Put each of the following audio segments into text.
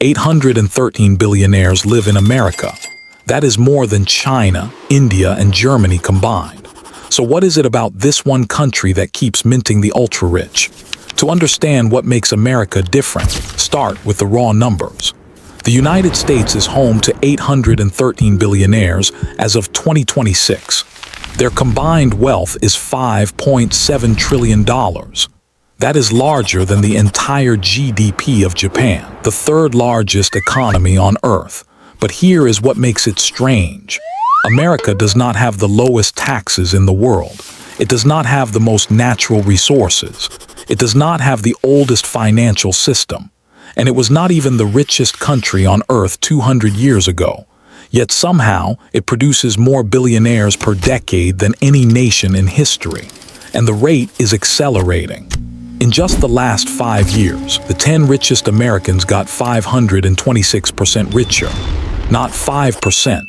813 billionaires live in America. That is more than China, India, and Germany combined. So what is it about this one country that keeps minting the ultra-rich? To understand what makes America different, start with the raw numbers. The United States is home to 813 billionaires as of 2026. Their combined wealth is $5.7 trillion. That is larger than the entire GDP of Japan, the third largest economy on Earth. But here is what makes it strange. America does not have the lowest taxes in the world. It does not have the most natural resources. It does not have the oldest financial system. And it was not even the richest country on Earth 200 years ago. Yet somehow, it produces more billionaires per decade than any nation in history. And the rate is accelerating. In just the last 5 years, the 10 richest Americans got 526% richer. Not 5%,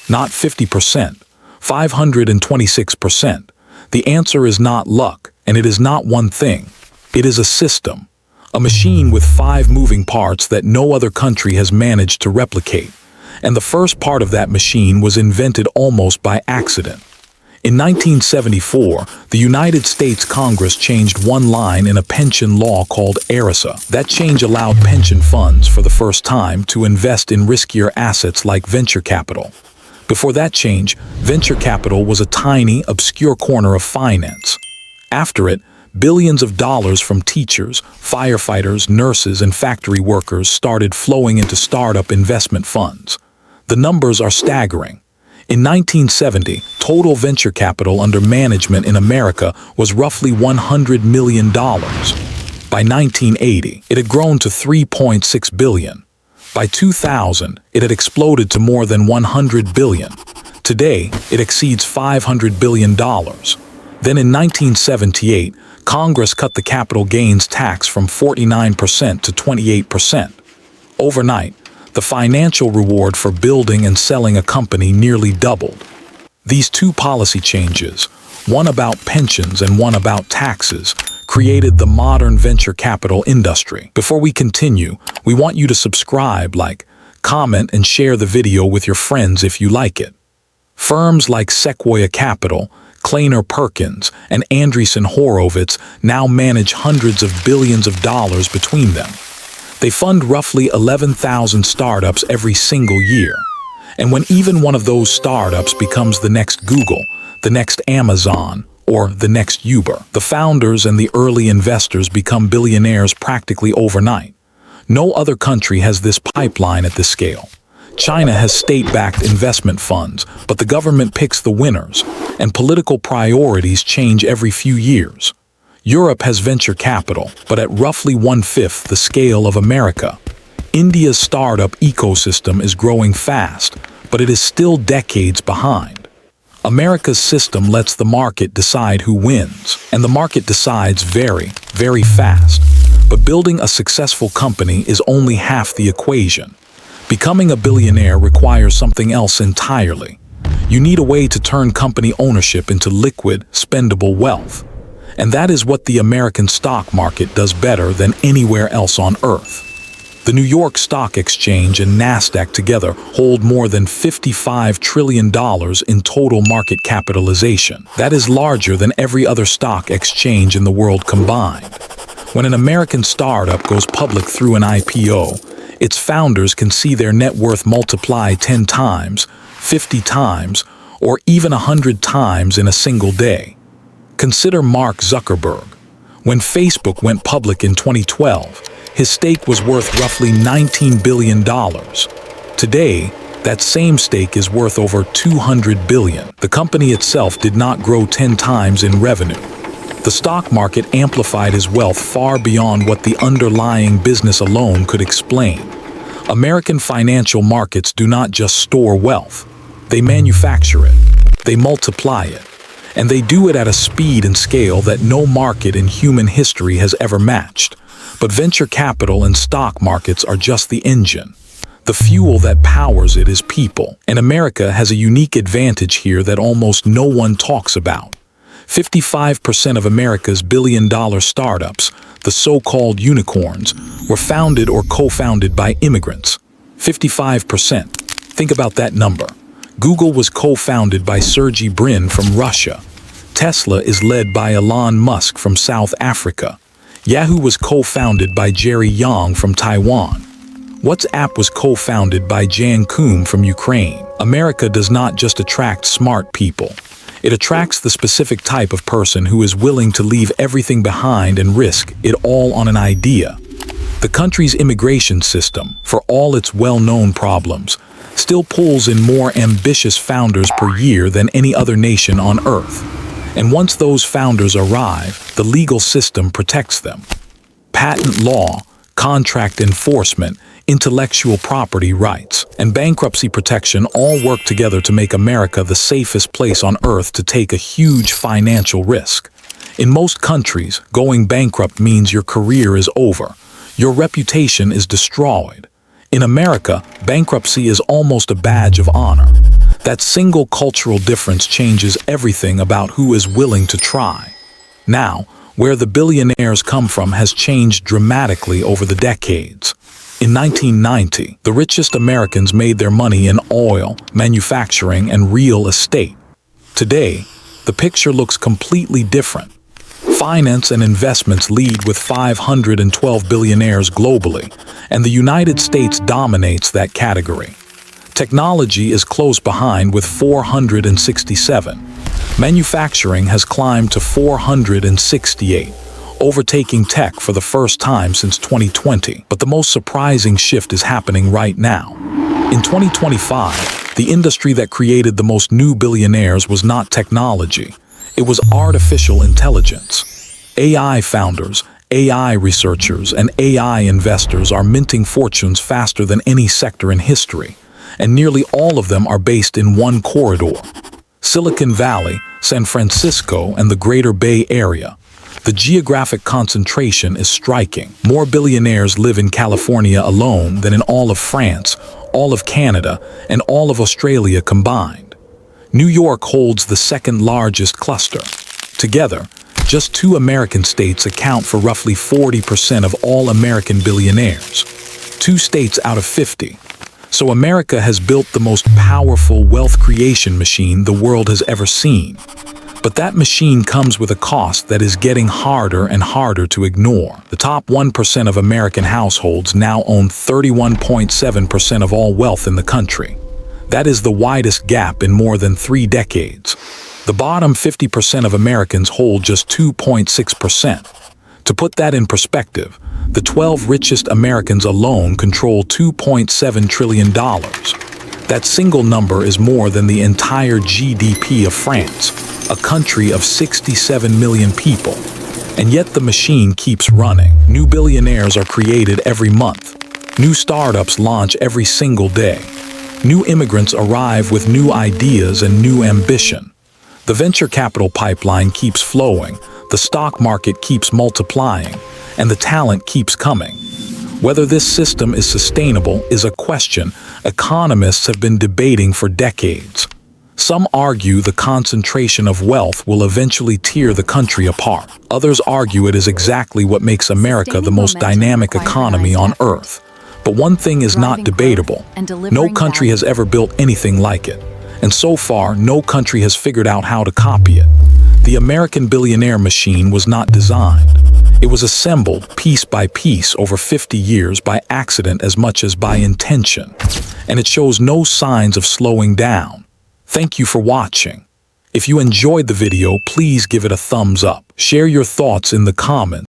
not 50%, 526%. The answer is not luck, and it is not one thing. It is a system. A machine with 5 moving parts that no other country has managed to replicate. And the first part of that machine was invented almost by accident. In 1974, the United States Congress changed one line in a pension law called ERISA. That change allowed pension funds for the first time to invest in riskier assets like venture capital. Before that change, venture capital was a tiny, obscure corner of finance. After it, billions of dollars from teachers, firefighters, nurses, and factory workers started flowing into startup investment funds. The numbers are staggering. In 1970, total venture capital under management in America was roughly $100 million. By 1980, it had grown to $3.6 billion. By 2000, it had exploded to more than $100 billion. Today, it exceeds $500 billion. Then in 1978, Congress cut the capital gains tax from 49% to 28%. Overnight, the financial reward for building and selling a company nearly doubled. These two policy changes, one about pensions and one about taxes, created the modern venture capital industry. Before we continue, we want you to subscribe, like, comment, and share the video with your friends if you like it. Firms like Sequoia Capital, Kleiner Perkins, and Andreessen Horowitz now manage hundreds of billions of dollars between them. They fund roughly 11,000 startups every single year. And when even one of those startups becomes the next Google, the next Amazon, or the next Uber, the founders and the early investors become billionaires practically overnight. No other country has this pipeline at this scale. China has state-backed investment funds, but the government picks the winners, and political priorities change every few years. Europe has venture capital, but at roughly 1/5 the scale of America. India's startup ecosystem is growing fast, but it is still decades behind. America's system lets the market decide who wins, and the market decides very, very fast. But building a successful company is only half the equation. Becoming a billionaire requires something else entirely. You need a way to turn company ownership into liquid, spendable wealth. And that is what the American stock market does better than anywhere else on Earth. The New York Stock Exchange and NASDAQ together hold more than $55 trillion in total market capitalization. That is larger than every other stock exchange in the world combined. When an American startup goes public through an IPO, its founders can see their net worth multiply 10 times, 50 times, or even 100 times in a single day. Consider Mark Zuckerberg. When Facebook went public in 2012, his stake was worth roughly $19 billion. Today, that same stake is worth over $200 billion. The company itself did not grow 10 times in revenue. The stock market amplified his wealth far beyond what the underlying business alone could explain. American financial markets do not just store wealth. They manufacture it. They multiply it. And they do it at a speed and scale that no market in human history has ever matched. But venture capital and stock markets are just the engine. The fuel that powers it is people. And America has a unique advantage here that almost no one talks about. 55% of America's billion-dollar startups, the so-called unicorns, were founded or co-founded by immigrants. 55%. Think about that number. Google was co-founded by Sergey Brin from Russia. Tesla is led by Elon Musk from South Africa. Yahoo was co-founded by Jerry Yang from Taiwan. WhatsApp was co-founded by Jan Koum from Ukraine. America does not just attract smart people. It attracts the specific type of person who is willing to leave everything behind and risk it all on an idea. The country's immigration system, for all its well-known problems, still pulls in more ambitious founders per year than any other nation on Earth. And once those founders arrive, the legal system protects them. Patent law, contract enforcement, intellectual property rights, and bankruptcy protection all work together to make America the safest place on Earth to take a huge financial risk. In most countries, going bankrupt means your career is over. Your reputation is destroyed. In America, bankruptcy is almost a badge of honor. That single cultural difference changes everything about who is willing to try. Now, where the billionaires come from has changed dramatically over the decades. In 1990, the richest Americans made their money in oil, manufacturing, and real estate. Today, the picture looks completely different. Finance and investments lead with 512 billionaires globally, and the United States dominates that category. Technology is close behind with 467. Manufacturing has climbed to 468, overtaking tech for the first time since 2020. But the most surprising shift is happening right now. In 2025, the industry that created the most new billionaires was not technology. It was artificial intelligence. AI founders, AI researchers, and AI investors are minting fortunes faster than any sector in history, and nearly all of them are based in one corridor: Silicon Valley, San Francisco, and the Greater Bay Area. The geographic concentration is striking. More billionaires live in California alone than in all of France, all of Canada, and all of Australia combined. New York holds the second largest cluster. Together, just 2 American states account for roughly 40% of all American billionaires. 2 states out of 50. So America has built the most powerful wealth creation machine the world has ever seen. But that machine comes with a cost that is getting harder and harder to ignore. The top 1% of American households now own 31.7% of all wealth in the country. That is the widest gap in more than 3 decades. The bottom 50% of Americans hold just 2.6%. To put that in perspective, the 12 richest Americans alone control $2.7 trillion. That single number is more than the entire GDP of France, a country of 67 million people. And yet the machine keeps running. New billionaires are created every month. New startups launch every single day. New immigrants arrive with new ideas and new ambition. The venture capital pipeline keeps flowing, the stock market keeps multiplying, and the talent keeps coming. Whether this system is sustainable is a question economists have been debating for decades. Some argue the concentration of wealth will eventually tear the country apart. Others argue it is exactly what makes America the most dynamic economy on Earth. But one thing is not debatable. No country has ever built anything like it. And so far, no country has figured out how to copy it. The American billionaire machine was not designed. It was assembled piece by piece over 50 years by accident as much as by intention. And it shows no signs of slowing down. Thank you for watching. If you enjoyed the video, please give it a thumbs up. Share your thoughts in the comments.